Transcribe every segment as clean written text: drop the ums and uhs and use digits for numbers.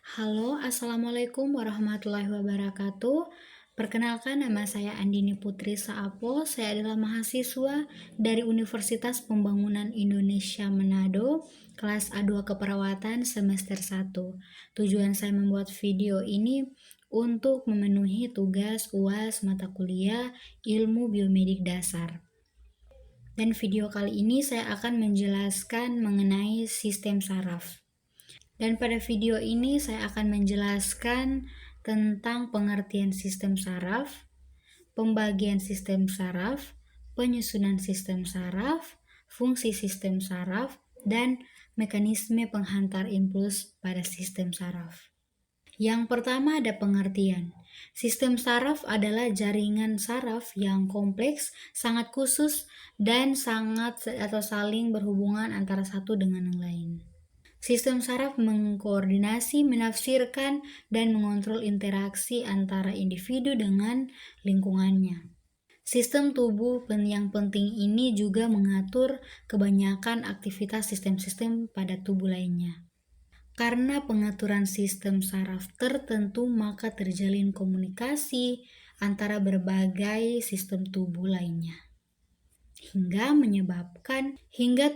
Halo, Assalamualaikum warahmatullahi wabarakatuh. Perkenalkan, nama saya Andini Putri Saapo. Saya adalah mahasiswa dari Universitas Pembangunan Indonesia Manado, kelas A2 Keperawatan semester 1. Tujuan saya membuat video ini untuk memenuhi tugas UAS mata kuliah Ilmu Biomedik Dasar. Dan video kali ini saya akan menjelaskan mengenai sistem saraf. Dan pada video ini saya akan menjelaskan tentang pengertian sistem saraf, pembagian sistem saraf, penyusunan sistem saraf, fungsi sistem saraf, dan mekanisme penghantar impuls pada sistem saraf. Yang pertama ada pengertian. Sistem saraf adalah jaringan saraf yang kompleks, sangat khusus, dan sangat atau saling berhubungan antara satu dengan yang lain. Sistem saraf mengkoordinasi, menafsirkan, dan mengontrol interaksi antara individu dengan lingkungannya. Sistem tubuh yang penting ini juga mengatur kebanyakan aktivitas sistem-sistem pada tubuh lainnya. Karena pengaturan sistem saraf tertentu, maka terjalin komunikasi antara berbagai sistem tubuh lainnya, hingga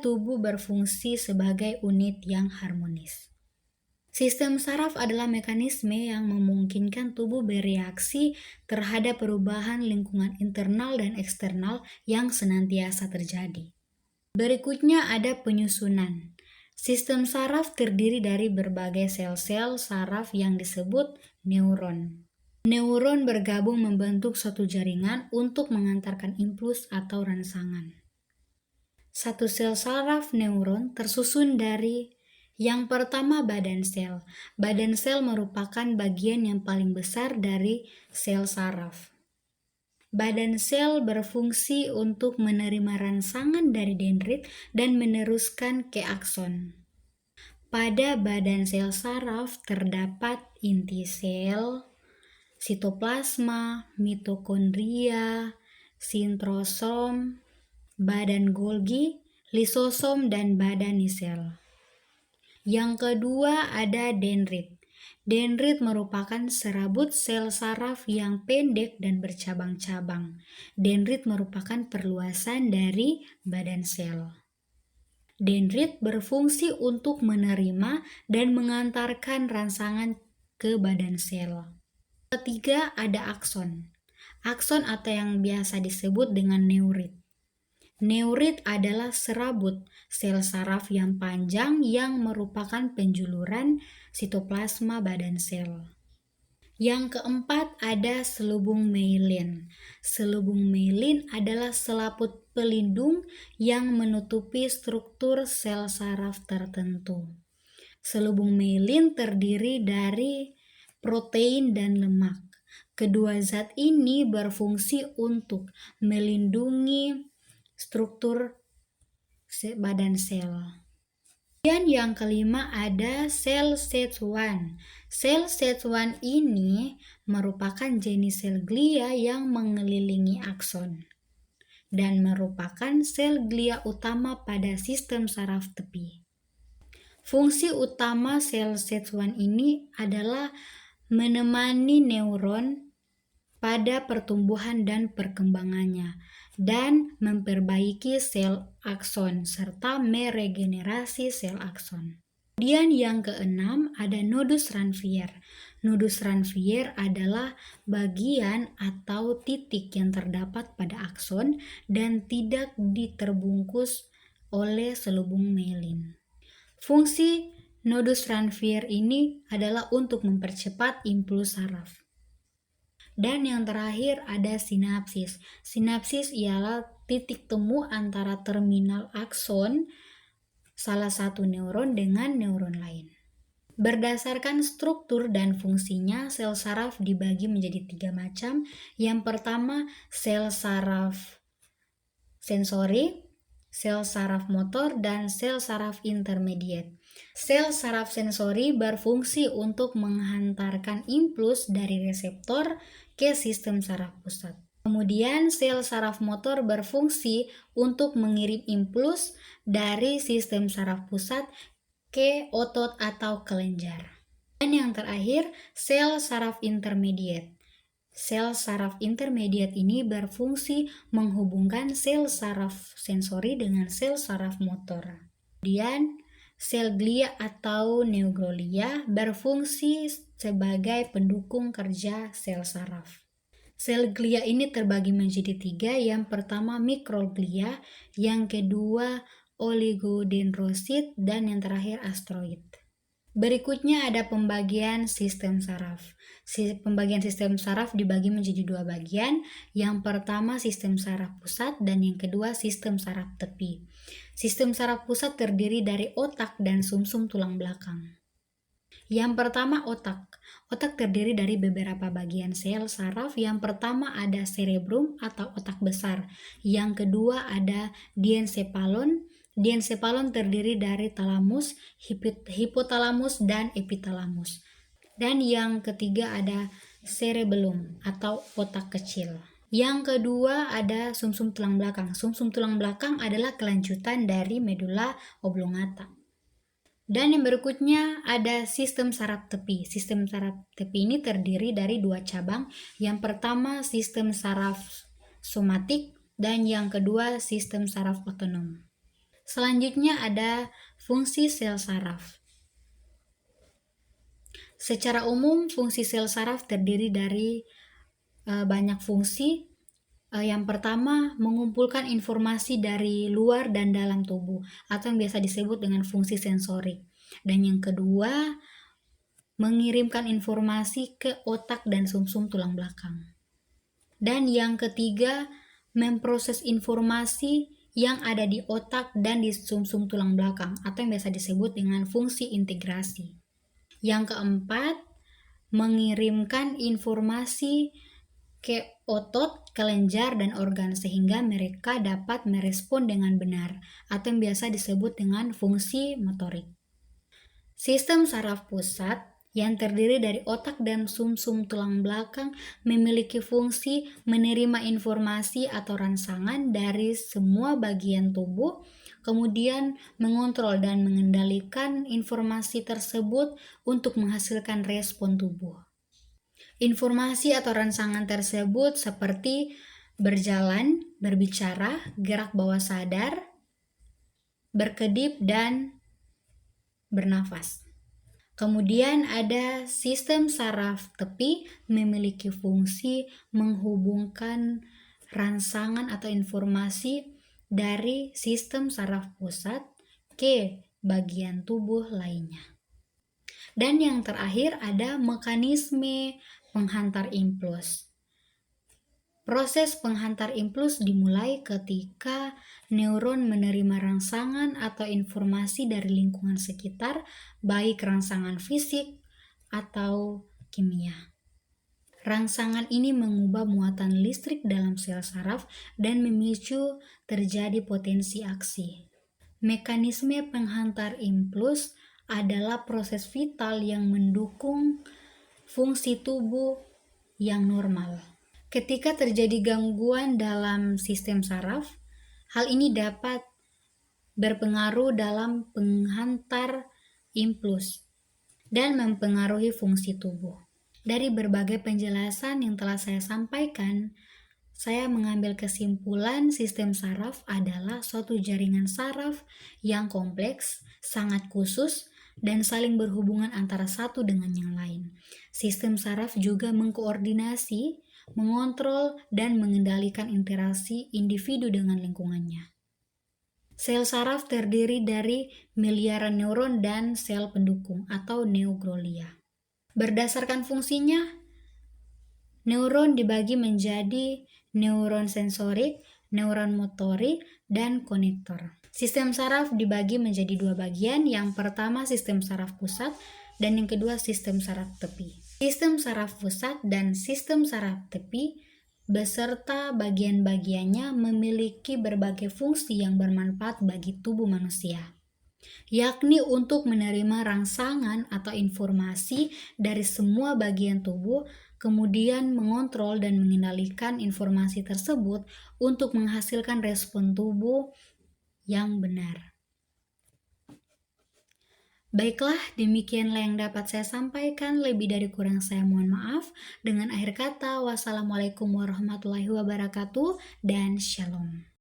tubuh berfungsi sebagai unit yang harmonis. Sistem saraf adalah mekanisme yang memungkinkan tubuh bereaksi terhadap perubahan lingkungan internal dan eksternal yang senantiasa terjadi. Berikutnya ada penyusunan. Sistem saraf terdiri dari berbagai sel-sel saraf yang disebut neuron. Neuron bergabung membentuk suatu jaringan untuk mengantarkan impuls atau rangsangan. Satu sel saraf neuron tersusun dari yang pertama badan sel. Badan sel merupakan bagian yang paling besar dari sel saraf. Badan sel berfungsi untuk menerima rangsangan dari dendrit dan meneruskan ke akson. Pada badan sel saraf terdapat inti sel, sitoplasma, mitokondria, sintrosom, badan Golgi, lisosom, dan badan sel. Yang kedua ada dendrit. Dendrit merupakan serabut sel saraf yang pendek dan bercabang-cabang. Dendrit merupakan perluasan dari badan sel. Dendrit berfungsi untuk menerima dan mengantarkan rangsangan ke badan sel. Ketiga ada akson. Akson atau yang biasa disebut dengan neurit. Neurit adalah serabut sel saraf yang panjang yang merupakan penjuluran sitoplasma badan sel. Yang keempat ada selubung myelin. Selubung myelin adalah selaput pelindung yang menutupi struktur sel saraf tertentu. Selubung myelin terdiri dari protein dan lemak. Kedua zat ini berfungsi untuk melindungi struktur badan sel. Dan yang kelima ada sel SET1. Sel SET1 ini merupakan jenis sel glia yang mengelilingi akson dan merupakan sel glia utama pada sistem saraf tepi. Fungsi utama sel SET1 ini adalah menemani neuron pada pertumbuhan dan perkembangannya, dan memperbaiki sel akson serta meregenerasi sel akson. Kemudian yang keenam ada nodus Ranvier. Nodus Ranvier adalah bagian atau titik yang terdapat pada akson dan tidak diterbungkus oleh selubung myelin. Fungsi nodus Ranvier ini adalah untuk mempercepat impuls saraf. Dan yang terakhir ada sinapsis. Sinapsis ialah titik temu antara terminal akson salah satu neuron dengan neuron lain. Berdasarkan struktur dan fungsinya, sel saraf dibagi menjadi 3 macam. Yang pertama, sel saraf sensori, sel saraf motor, dan sel saraf intermediate. Sel saraf sensori berfungsi untuk menghantarkan impuls dari reseptor ke sistem saraf pusat. Kemudian sel saraf motor berfungsi untuk mengirim impuls dari sistem saraf pusat ke otot atau kelenjar. Dan yang terakhir, sel saraf intermediate. Sel saraf intermediate ini berfungsi menghubungkan sel saraf sensori dengan sel saraf motor. Kemudian, sel glia atau neuglia berfungsi sebagai pendukung kerja sel saraf. Sel glia ini terbagi menjadi 3, yang pertama mikroglia, yang kedua oligodendrosit, dan yang terakhir astroid. Berikutnya ada pembagian sistem saraf. Pembagian sistem saraf dibagi menjadi 2 bagian. Yang pertama sistem saraf pusat dan yang kedua sistem saraf tepi. Sistem saraf pusat terdiri dari otak dan sumsum tulang belakang. Yang pertama otak. Otak terdiri dari beberapa bagian sel saraf. Yang pertama ada cerebrum atau otak besar. Yang kedua ada diencephalon. Diencephalon terdiri dari talamus, hipotalamus, dan epitalamus. Dan yang ketiga ada cerebellum atau otak kecil. Yang kedua ada sumsum tulang belakang. Sumsum tulang belakang adalah kelanjutan dari medula oblongata. Dan yang berikutnya ada sistem saraf tepi. Sistem saraf tepi ini terdiri dari 2 cabang. Yang pertama sistem saraf somatik dan yang kedua sistem saraf otonom. Selanjutnya ada fungsi sel saraf. Secara umum fungsi sel saraf terdiri dari banyak fungsi. Yang pertama, mengumpulkan informasi dari luar dan dalam tubuh atau yang biasa disebut dengan fungsi sensorik. Dan yang kedua, mengirimkan informasi ke otak dan sumsum tulang belakang. Dan yang ketiga, memproses informasi yang ada di otak dan di sumsum tulang belakang atau yang biasa disebut dengan fungsi integrasi. Yang keempat, mengirimkan informasi ke otot, kelenjar, dan organ sehingga mereka dapat merespon dengan benar atau yang biasa disebut dengan fungsi motorik. Sistem saraf pusat yang terdiri dari otak dan sumsum tulang belakang memiliki fungsi menerima informasi atau rangsangan dari semua bagian tubuh, kemudian mengontrol dan mengendalikan informasi tersebut untuk menghasilkan respon tubuh. Informasi atau rangsangan tersebut seperti berjalan, berbicara, gerak bawah sadar, berkedip, dan bernafas. Kemudian ada sistem saraf tepi memiliki fungsi menghubungkan rangsangan atau informasi dari sistem saraf pusat ke bagian tubuh lainnya. Dan yang terakhir ada mekanisme penghantar impuls. Proses penghantar impuls dimulai ketika neuron menerima rangsangan atau informasi dari lingkungan sekitar, baik rangsangan fisik atau kimia. Rangsangan ini mengubah muatan listrik dalam sel saraf dan memicu terjadi potensi aksi. Mekanisme penghantar impuls adalah proses vital yang mendukung fungsi tubuh yang normal. Ketika terjadi gangguan dalam sistem saraf, hal ini dapat berpengaruh dalam penghantar impuls dan mempengaruhi fungsi tubuh. Dari berbagai penjelasan yang telah saya sampaikan, saya mengambil kesimpulan sistem saraf adalah suatu jaringan saraf yang kompleks, sangat khusus, dan saling berhubungan antara satu dengan yang lain. Sistem saraf juga mengkoordinasi, mengontrol, dan mengendalikan interaksi individu dengan lingkungannya. Sel saraf terdiri dari miliaran neuron dan sel pendukung atau neuglia. Berdasarkan fungsinya, neuron dibagi menjadi neuron sensorik, neuron motorik, dan konektor. Sistem saraf dibagi menjadi 2 bagian, yang pertama sistem saraf pusat dan yang kedua sistem saraf tepi. Sistem saraf pusat dan sistem saraf tepi beserta bagian-bagiannya memiliki berbagai fungsi yang bermanfaat bagi tubuh manusia, yakni untuk menerima rangsangan atau informasi dari semua bagian tubuh, kemudian mengontrol dan mengendalikan informasi tersebut untuk menghasilkan respon tubuh yang benar. Baiklah, demikianlah yang dapat saya sampaikan. Lebih dari kurang saya mohon maaf. Dengan akhir kata, wassalamualaikum warahmatullahi wabarakatuh dan shalom.